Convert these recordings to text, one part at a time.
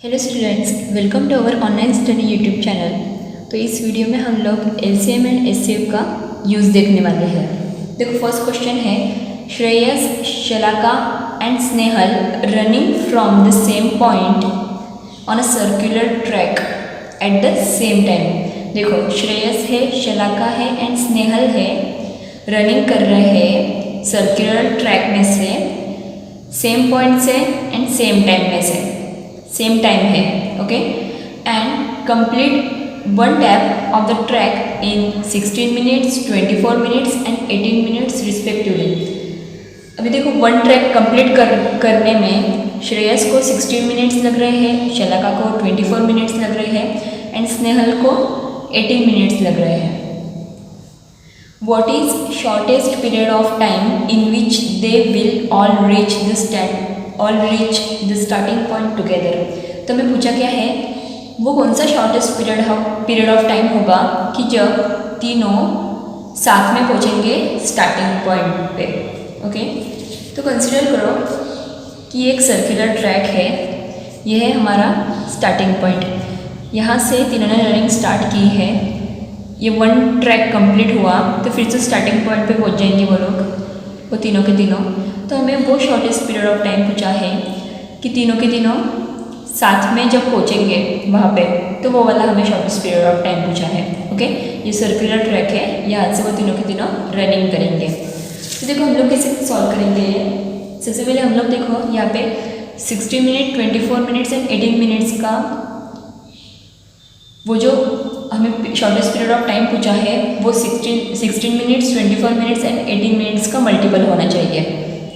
Hello students, welcome to our online study YouTube channel. तो इस video में हम लोग एलसीएम एंड एचसीएफ का यूज़ देखने वाले हैं। देखो फर्स्ट क्वेश्चन है, Shreyas, Shalaka and Snehal running from the same point on a circular track at the same time. देखो श्रेयस है, शलाका है एंड स्नेहल है, रनिंग कर रहे हैं सर्कुलर ट्रैक में से, सेम पॉइंट से एंड सेम टाइम में से, सेम टाइम है, okay, and complete one tap of the track in 16 minutes, 24 minutes and 18 minutes respectively. अभी देखो वन ट्रैक कंप्लीट करने में श्रेयस को 16 मिनट्स लग रहे हैं, शलाका को 24 मिनट्स लग रहे हैं एंड स्नेहल को 18 मिनट्स लग रहे हैं। What is shortest period of time in which they will all reach the starting point together? तो मैं पूछा क्या है, वो कौन सा शॉर्टेस्ट पीरियड ऑफ टाइम होगा कि जब तीनों साथ में पहुँचेंगे स्टार्टिंग पॉइंट पे। ओके, तो कंसिडर करो कि एक सर्कुलर ट्रैक है, यह है हमारा स्टार्टिंग पॉइंट। यहाँ से तीनों ने रनिंग स्टार्ट की है, ये वन ट्रैक कंप्लीट हुआ तो फिर से स्टार्टिंग पॉइंट पे पहुंच जाएंगे वो लोग, वो तीनों के तीनों। तो हमें वो शॉर्टेस्ट पीरियड ऑफ टाइम पूछा है कि तीनों के तीनों साथ में जब पहुंचेंगे वहाँ पे, तो वो वाला हमें शॉर्टेस्ट पीरियड ऑफ टाइम पूछा है। ओके, ये सर्कुलर ट्रैक है, यहाँ से वो तीनों के तीनों रनिंग करेंगे। तो देखो हम लोग कैसे सॉल्व करेंगे। सबसे पहले हम लोग देखो यहाँ पे 16 मिनट, 24 मिनट्स एंड 18 मिनट्स का वो जो हमें शॉर्टेस्ट पीरियड ऑफ टाइम पूछा है वो 16 मिनट्स, 24 मिनट्स एंड 18 मिनट्स का मल्टीपल होना चाहिए।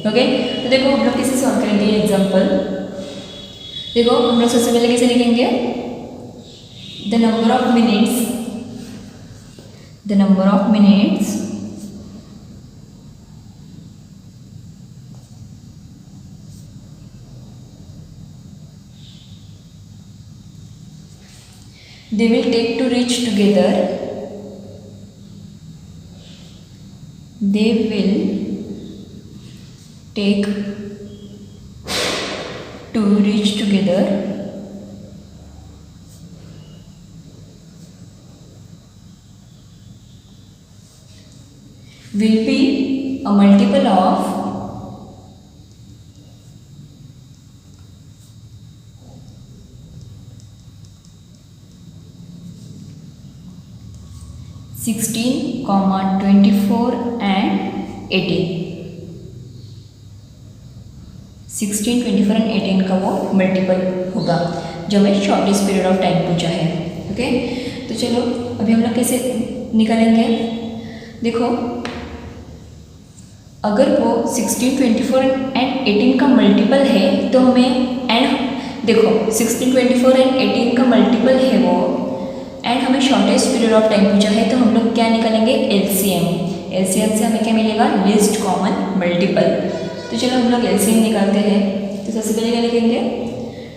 ओके, तो देखो हम लोग कैसे सॉल्व करेंगे ये एग्जांपल। देखो हम लोग सबसे पहले कैसे लिखेंगे, the number of minutes they will take to reach together, they will take to reach together will be a multiple of 16, 24 and 18। 16, 24 and 18 का वो मल्टीपल होगा जो हमें शॉर्टेस्ट पीरियड ऑफ टाइम पूछा है। ओके, तो चलो अभी हम लोग कैसे निकालेंगे। देखो अगर वो 16, 24 एंड 18 का मल्टीपल है तो हमें, एंड देखो 16, 24 एंड 18 का मल्टीपल है वो, एंड हमें शॉर्टेस्ट पीरियड ऑफ टाइम पूछा है, तो हम लोग क्या निकालेंगे, एलसीएम। एलसीएम से हमें क्या मिलेगा, लीस्ट कॉमन मल्टीपल। तो चलो हम लोग एलसीएम निकालते हैं। तो सबसे पहले क्या लिखेंगे,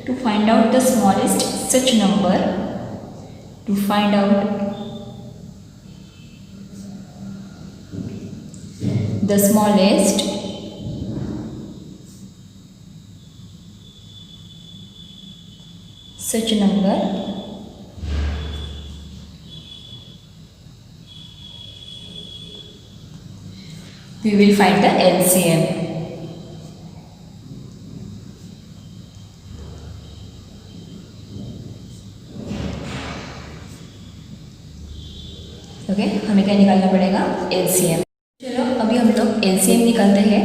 to find out the smallest such number, to find out the smallest such number we will find the LCM. Okay, हमें क्या निकालना पड़ेगा, LCM। चलो अभी हम लोग LCM निकालते हैं।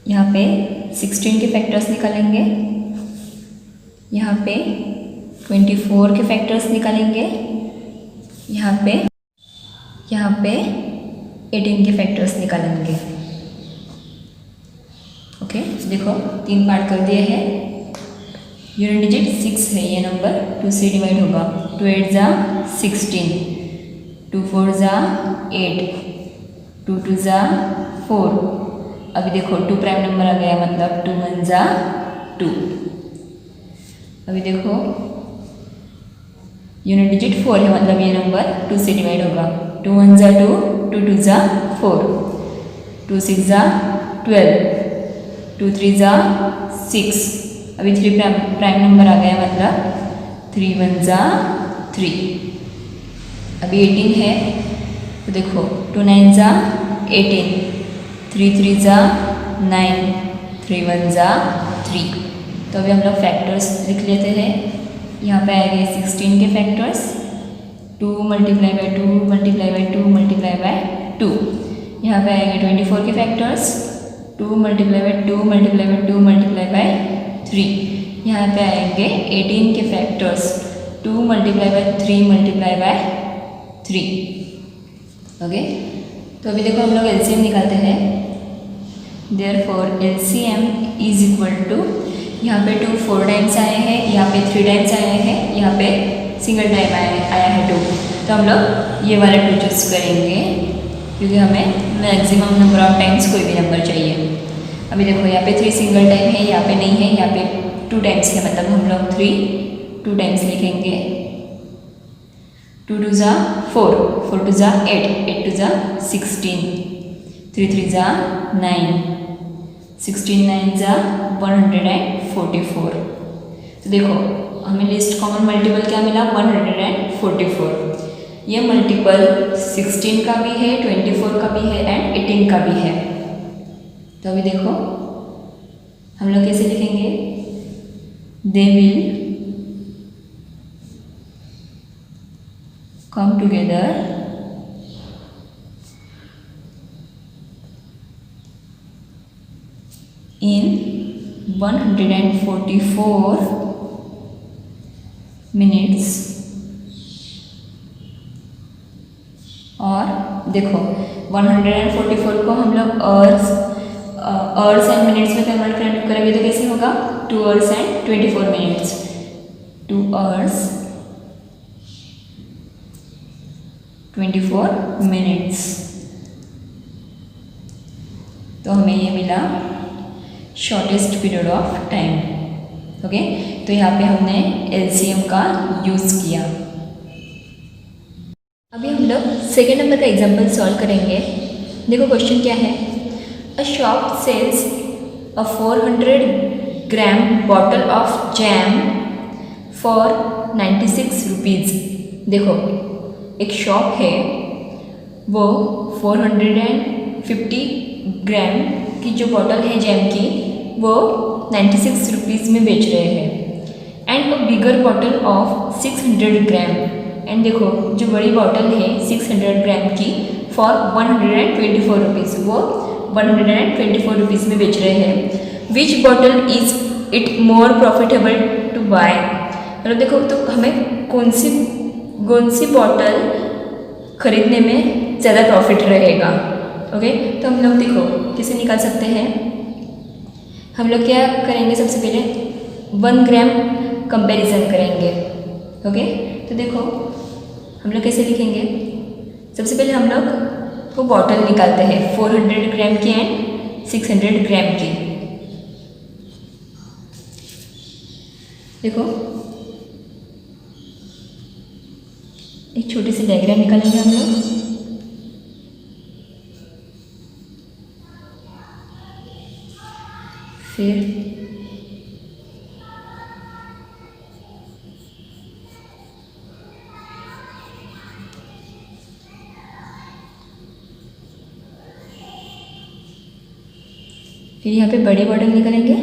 यहाँ पे 16 के फैक्टर्स निकालेंगे, यहाँ पे 24 के फैक्टर्स निकालेंगे, यहाँ पे 18 के फैक्टर्स निकालेंगे। ओके, देखो 3 पार्ट कर दिए हैं। यूनिट डिजिट 6 है ये नंबर, 2 से डिवाइड होगा। 2 8 जा 16, 2 4 जा 8, 2 2 जा 4। अभी देखो 2 प्राइम नंबर आ गया, मतलब 2 1 जा 2। अभी देखो यूनिट डिजिट 4 है, मतलब ये नंबर 2 से डिवाइड होगा। 2 1 जा 2, 2 2 जा 4, 2 6 जा 12, 2 3 जा 6, अभी 3 प्राइम नंबर आ गया, मतलब 3 1 जा 3। अभी 18 है तो देखो 2 9 जा 18, 3 3 जा 9, 3 1 जा 3। तो अभी हम लोग फैक्टर्स लिख लेते हैं। यहाँ पे आएंगे 16 के factors, 2 multiply by 2 multiply by 2 multiply by 2। यहाँ पे आएंगे 24 के factors, 2 multiply by 2 multiply by 2 multiply by 3। यहाँ पे आएंगे 18 के factors, 2 multiply by 3 multiply by 3। Okay, तो अभी देखो हम लोग एलसीएम निकालते हैं। Therefore LCM is equal to, यहाँ पे 2 4 टाइम्स आए हैं, यहाँ पे 3 टाइम्स आए हैं, यहाँ पे सिंगल टाइम आया है 2। तो हम लोग ये वाला 2 चूज करेंगे क्योंकि हमें मैक्सिमम नंबर ऑफ टाइम्स कोई भी नंबर चाहिए। अभी देखो यहाँ पे 3 सिंगल टाइम है, यहाँ पे नहीं है, यहाँ पे 2 टाइम्स है, मतलब हम लोग 3 2 टाइम्स लिखेंगे। 2 2 जा 4, 4 2 जा 8, 8 2 जा 16, 3 3 जा 9, 16 9 जा 144। तो देखो हमें लिस्ट कॉमन मल्टीपल क्या मिला, 144। ये मल्टीपल 16 का भी है, 24 का भी है एंड 18 का भी है। तो अभी देखो हम लोग कैसे लिखेंगे, they will come together in 144 minutes। और देखो 144 को हम लोग आवर्स एंड मिनट्स में कन्वर्ट करेंगे तो कैसे होगा, 2 hours and 24 minutes. 2 hours 24 minutes. तो हमें ये मिला shortest period of time. Okay, तो यहाँ पे हमने एलसीएम का यूज़ किया। अभी हम लोग सेकेंड नंबर का एग्जाम्पल सॉल्व करेंगे। देखो क्वेश्चन क्या है, a shop sells a 400 gram bottle of jam for 96 rupees. देखो एक शॉप है, वो 450 ग्राम की जो बॉटल है जैम की, वो 96 रुपीज़ में बेच रहे हैं। And a bigger bottle of 600 gram, and देखो जो बड़ी बॉटल है 600 ग्राम की फॉर 124 रुपीज़, वो 124 रुपीज़ में बेच रहे हैं। Which bottle is it more profitable to buy. मतलब देखो तो हमें कौन सी बॉटल खरीदने में ज़्यादा प्रॉफिट रहेगा। ओके, तो हम लोग देखो कैसे निकाल सकते हैं। हम लोग क्या करेंगे, सबसे पहले 1 ग्राम कंपैरिजन करेंगे। ओके, तो देखो हम लोग कैसे लिखेंगे, सबसे पहले हम लोग वो बॉटल निकालते हैं 400 ग्राम की एंड 600 ग्राम की। देखो एक छोटी सी डायग्राम निकालेंगे हम लोग। फिर यहाँ पे बड़ी बॉटल निकालेंगे।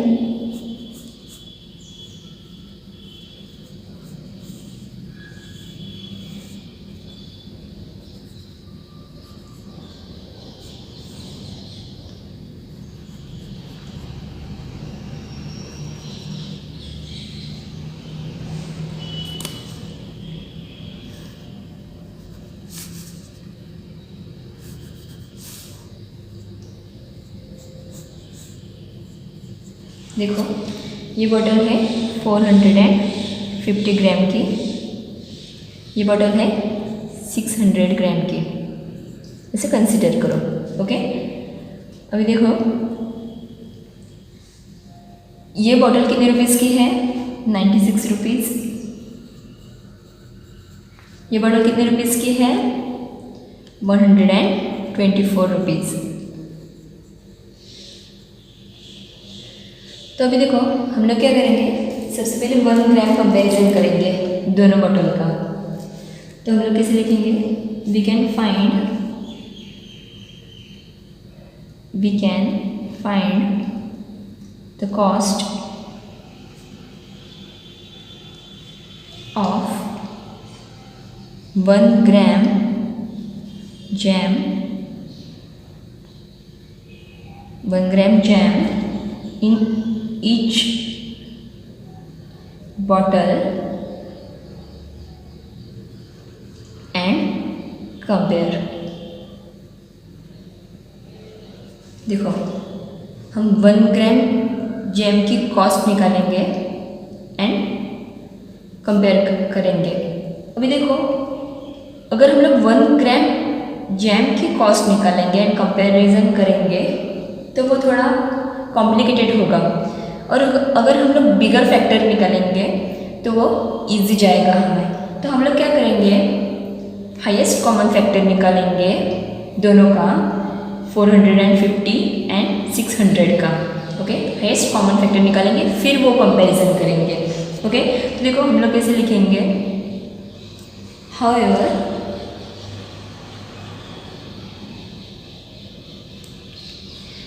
देखो ये बॉटल है 450 ग्राम की, ये बॉटल है 600 ग्राम की, इसे कंसीडर करो। ओके, अभी देखो ये बॉटल कितने रुपीज़ की है, 96 रुपीज़। ये बॉटल कितने रुपीज़ की है, 124 रुपीज़। तो तो अभी देखो हम लोग क्या करेंगे, सबसे पहले 1 ग्राम कंपेरिजन करेंगे दोनों बॉटल का। तो हम लोग कैसे लिखेंगे, we can find the cost of 1 gram jam in each bottle and compare। देखो हम 1 ग्राम जैम की कॉस्ट निकालेंगे एंड कंपेयर करेंगे। अभी देखो अगर हम लोग 1 ग्राम जैम की कॉस्ट निकालेंगे एंड कंपैरिजन करेंगे तो वो थोड़ा कॉम्प्लिकेटेड होगा, और अगर हम लोग बिगर फैक्टर निकालेंगे तो वो इजी जाएगा हमें। तो हम लोग क्या करेंगे, हाईएस्ट कॉमन फैक्टर निकालेंगे दोनों का, 450 एंड 600 का। ओके, हाईएस्ट कॉमन फैक्टर निकालेंगे फिर वो कंपैरिजन करेंगे। ओके, तो देखो हम लोग कैसे लिखेंगे, however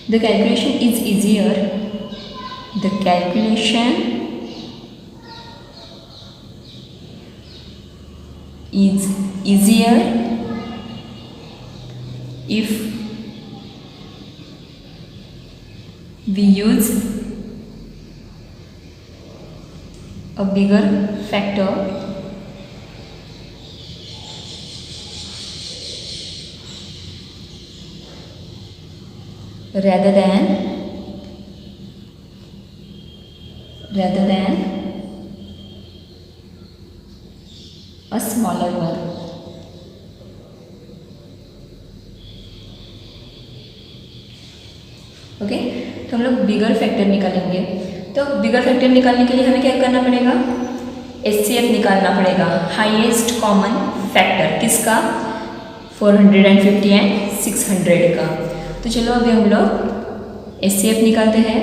the calculation is easier if we use a bigger factor rather than a smaller one। Okay, तो हम लोग बिगर फैक्टर निकालेंगे। तो बिगर फैक्टर निकालने के लिए हमें क्या करना पड़ेगा, HCF निकालना पड़ेगा, हाईएस्ट कॉमन फैक्टर किसका, 450 एंड 600 का। तो चलो अभी हम लोग HCF निकालते हैं।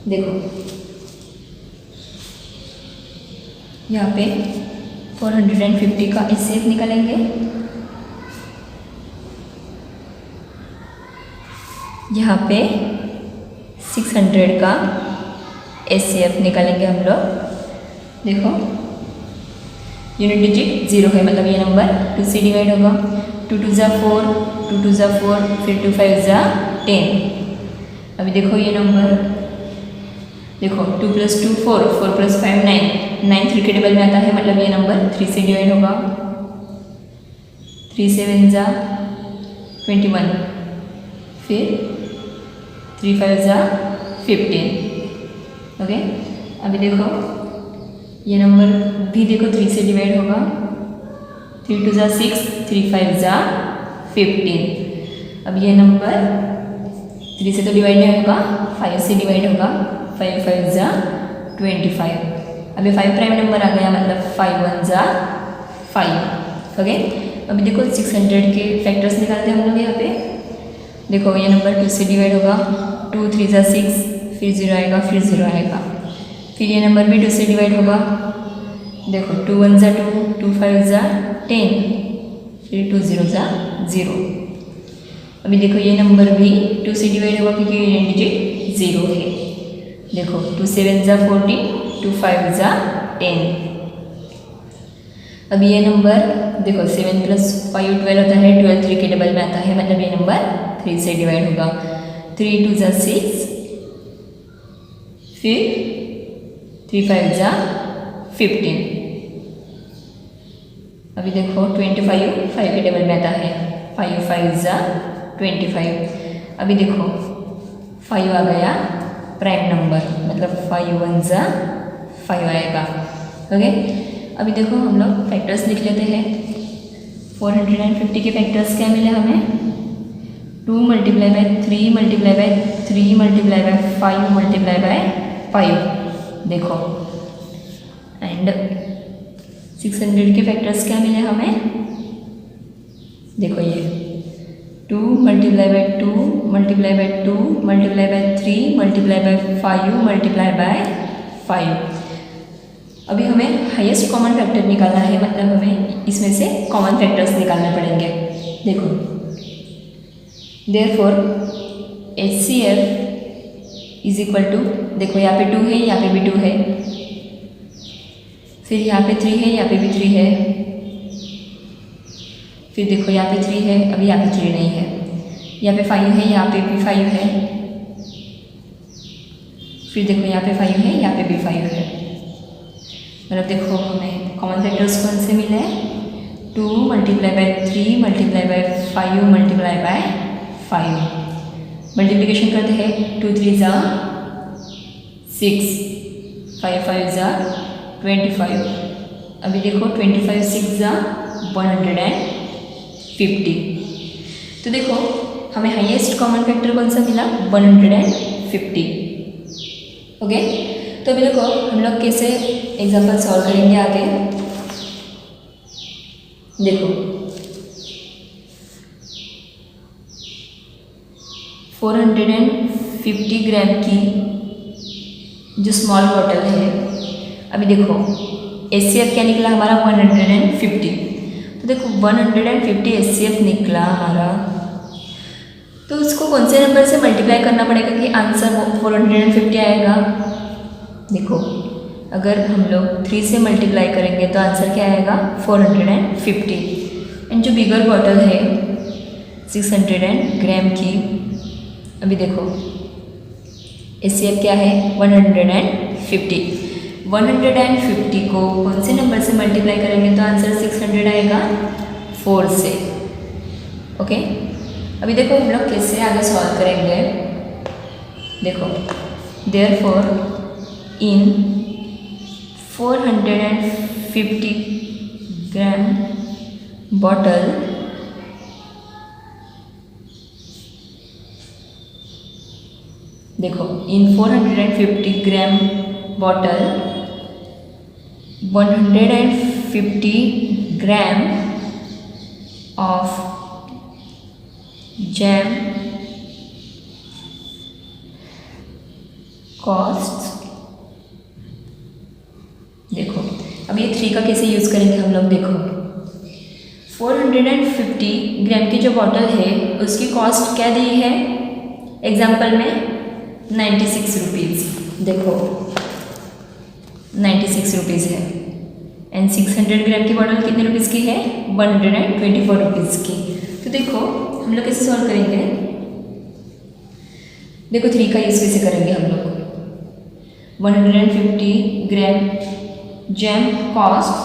देखो यहाँ पे 450 का HCF निकालेंगे, यहाँ पे 600 का HCF निकालेंगे हम लोग। देखो यूनिट डिजिट 0 है, मतलब ये नंबर 2 से डिवाइड होगा, 2 2 ज़ा 4, 2 2 ज़ा 4, फिर 2 5 ज़ा 10। अभी देखो ये नंबर, देखो 2 + 2 4, 4 + 5 9, 9 3 के टेबल में आता है, मतलब ये नंबर 3 से डिवाइड होगा, 3 7 ज़ा 21, फिर 3 5 ज़ा 15। ओके, अभी देखो ये नंबर भी देखो 3 से डिवाइड होगा, 3 2 ज़ा 6, 3 5 ज़ा 15। अब ये नंबर 3 से तो डिवाइड नहीं होगा, 5 से डिवाइड होगा, 5 5 ज़ा 25। अभी 5 प्राइम नंबर आ गया, मतलब 5 1 ज़ा 5। ओके, अभी देखो 600 के फैक्टर्स निकालते हैं हम लोग यहाँ पे। देखो ये नंबर 2 से डिवाइड होगा, 2 3 ज़ा 6, फिर 0 आएगा, फिर 0 आएगा, फिर ये नंबर भी 2 से डिवाइड होगा। देखो 2 1 ज़ा 2, 2 5 ज़ा 10, फिर 2 0 ज़ा 0। अभी देखो ये नंबर भी 2 से डिवाइड होगा क्योंकि यूनिट डिजिट 0 है। देखो 2 7 ज़ा 14, 2 5 ज़ा 10। अभी ये नंबर देखो 7 + 5 12 होता है, 12 3 के डबल में आता है, मतलब ये नंबर 3 से डिवाइड होगा, 3 2 ज़ा 6, फिर 3 5 ज़ा 15। अभी देखो 25 5 के टेबल में आता है, 5 5 ज़ा 25। अभी देखो 5 आ गया प्राइम नंबर, मतलब 5 1 ज़ा 5 आएगा। ओके, अभी देखो हम लोग फैक्टर्स लिख लेते हैं। 450 के फैक्टर्स क्या मिले हमें, 2 × 3 × 3 × 3 × 5 × 5। देखो एंड 600 के फैक्टर्स क्या मिले हमें, देखो ये 2 × 2 multiply by 2 multiply by 3 multiply bye 5 multiply by 5। अभी हमें हाईएस्ट कॉमन फैक्टर निकालना है, मतलब हमें इसमें से कॉमन फैक्टर्स निकालने पड़ेंगे। देखो therefore HCF is equal to, देखो यहाँ पे 2 है, यहाँ पे भी 2 है, फिर यहाँ पे 3 है, यहाँ पे भी 3 है, फिर देखो यहाँ पे 3 है, अभी यहाँ पे 3 नहीं है, यहाँ पे 5 है, यहाँ पे भी 5 है, फिर देखो यहाँ पे 5 है, यहाँ पे भी 5 है। मतलब देखो हमें कॉमन फैक्टर्स कौन से मिले हैं, 2 multiply by 3 multiply bye 5 multiply by 5। Multiplication करते हैं, 2 3 ज़ा 6, 5 5 ज़ा 25। अभी देखो 25 6 ज़ा 150। तो देखो हमें हाईएस्ट कॉमन फैक्टर कौन सा मिला, 150। ओके, तो अभी देखो हम लोग कैसे एग्जाम्पल सॉल्व करेंगे आगे। देखो 450 ग्राम की जो स्मॉल बॉटल है, अभी देखो HCF क्या निकला हमारा 150। तो देखो 150 HCF निकला हमारा, तो उसको कौन से नंबर से मल्टीप्लाई करना पड़ेगा कि आंसर 450 आएगा। देखो अगर हम लोग 3 से मल्टीप्लाई करेंगे तो आंसर क्या आएगा, 450। एंड जो बिगर बॉटल है 600 ग्राम की, अभी देखो HCF क्या है 150। 150 को कौन से नंबर से मल्टीप्लाई करेंगे तो आंसर 600 आएगा, 4 से। ओके, अभी देखो हम लोग कैसे आगे सॉल्व करेंगे। देखो देयरफॉर इन 450 ग्राम बॉटल देखो इन 450 gram bottle 150 gram of jam cost. देखो अब ये 3 का कैसे यूज़ करेंगे हम लोग। देखो 450 ग्राम की जो बॉटल है उसकी कॉस्ट क्या दी है एग्जाम्पल में 96 रुपीज़। देखो 96 रुपीज़ है। एंड 600 ग्राम की बॉटल कितने रुपीज़ की है 124 रुपीज़ की। तो देखो हम लोग कैसे सॉल्व करेंगे। देखो 3 का यूज़ कैसे करेंगे हम लोग। 150 ग्राम जैम कॉस्ट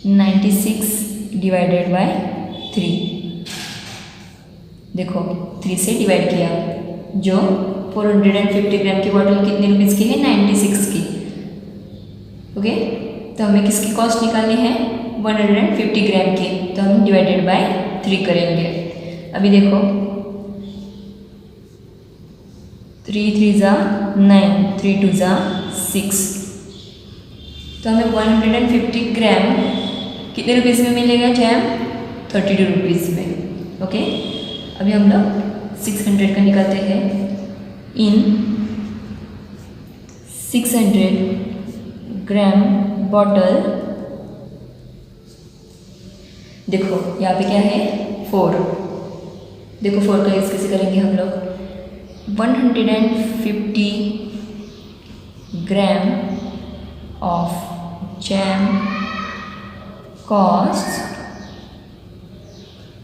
96 डिवाइडेड बाय 3। देखो 3 से डिवाइड किया, जो 450 ग्राम की बॉटल कितने रुपीज़ की है 96 की। ओके, तो हमें किसकी कॉस्ट निकालनी है 150 ग्राम की, तो हम डिवाइडेड बाय 3 करेंगे। अभी देखो 3 3 ज़ा 9, 3 2 ज़ा 6, तो हमें 150 ग्राम कितने रुपीज़ में मिलेगा जैम 32 रुपीज़ में। ओके, अभी हम लोग 600 का निकालते हैं। इन 600 ग्राम बॉटल, देखो यहाँ पे क्या है 4। देखो 4 का यूज़ कैसे करेंगे हम लोग। 150 ग्राम ऑफ जैम कॉस्ट।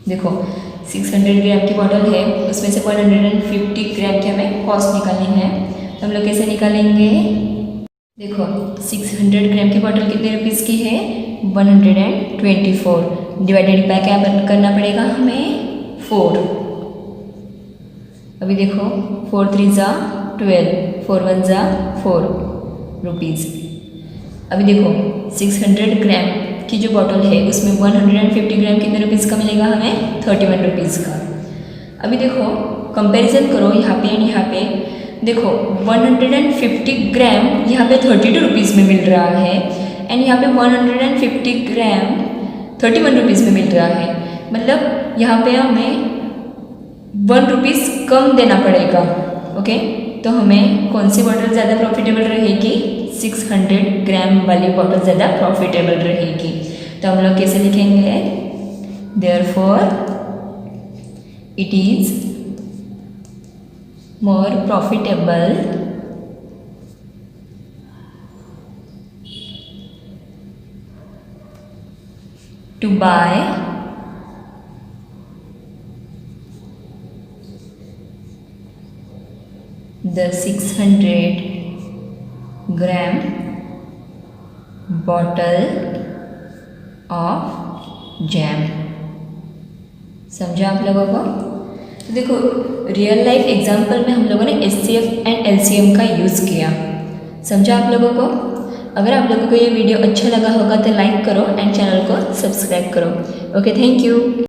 देखो 600 ग्राम की बॉटल है, उसमें से 150 ग्राम की हमें कॉस्ट निकालनी है। तो हम लोग कैसे निकालेंगे। देखो 600 ग्राम की बॉटल कितने रुपीज़ की है 124, डिवाइडेड बाय क्या करना पड़ेगा हमें 4। अभी देखो 4 3 ज़ा 12, 4 1 ज़ा 4 रुपीज़। अभी देखो 600 ग्राम की जो बॉटल है उसमें 150 ग्राम कितने रुपीज़ का मिलेगा हमें 31 रुपीज़ का। अभी देखो कंपैरिजन करो यहाँ पे एंड यहाँ पे। देखो 150 ग्राम यहाँ पे 32 रुपीज़ में मिल रहा है एंड यहाँ पे 150 ग्राम 31 रुपीज़ में मिल रहा है। मतलब यहाँ पे हमें ₹1 कम देना पड़ेगा। ओके, तो हमें कौन सी बॉटल ज़्यादा प्रॉफिटेबल रहेगी? 600 ग्राम वाली बॉटल ज़्यादा प्रॉफिटेबल रहेगी। तो हम लोग कैसे लिखेंगे? Therefore it is more profitable to buy the 600 gram bottle of jam। समझा आप लोगों को? तो देखो, रियल लाइफ एग्जाम्पल में हम लोगों ने HCF एंड LCM का यूज़ किया। समझा आप लोगों को? अगर आप लोगों को ये वीडियो अच्छा लगा होगा तो लाइक करो एंड चैनल को सब्सक्राइब करो। Okay, thank you.